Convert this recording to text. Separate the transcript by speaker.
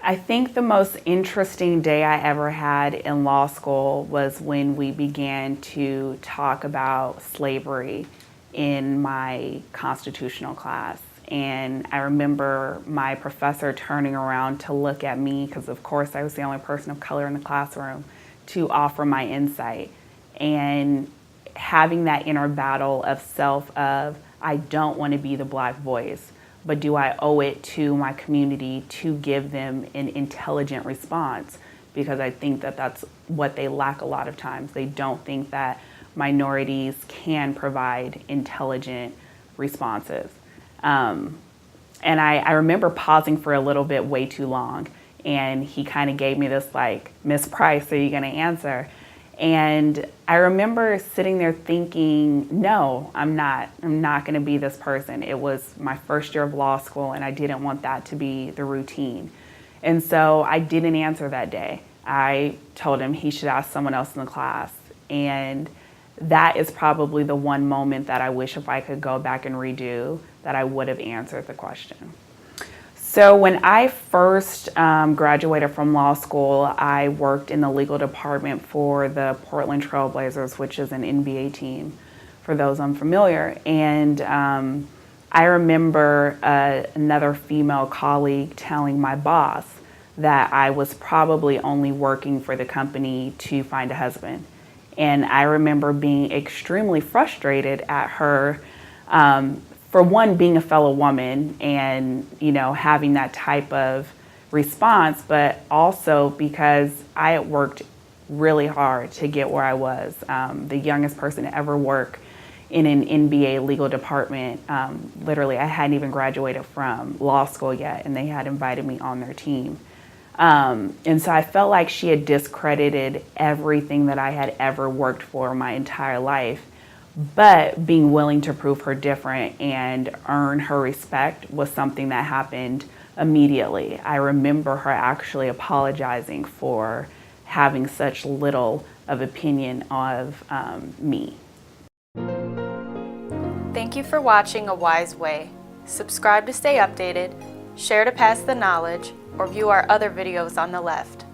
Speaker 1: I think the most interesting day I ever had in law school was when we began to talk about slavery in my constitutional class. And I remember my professor turning around to look at me, because of course I was the only person of color in the classroom, to offer my insight. And having that inner battle of self of, I don't want to be the Black voice, but do I owe it to my community to give them an intelligent response? Because I think that that's what they lack a lot of times. They don't think that minorities can provide intelligent responses. And I remember pausing for a little bit way too long, and he kind of gave me this like, Miss Price, are you gonna answer? And I remember sitting there thinking, no, I'm not gonna be this person. It was my first year of law school, and I didn't want that to be the routine. And so I didn't answer that day. I told him he should ask someone else in the class. And that is probably the one moment that I wish if I could go back and redo, that I would have answered the question. So when I first graduated from law school, I worked in the legal department for the Portland Trailblazers, which is an NBA team, for those unfamiliar. And I remember another female colleague telling my boss that I was probably only working for the company to find a husband. And I remember being extremely frustrated at her, for one, being a fellow woman and, you know, having that type of response, but also because I had worked really hard to get where I was. The youngest person to ever work in an NBA legal department. Literally, I hadn't even graduated from law school yet, and they had invited me on their team. And so I felt like she had discredited everything that I had ever worked for my entire life. But being willing to prove her different and earn her respect was something that happened immediately. I remember her actually apologizing for having such little of opinion of me.
Speaker 2: Thank you for watching A Wise Way. Subscribe to stay updated, share to pass the knowledge, or view our other videos on the left.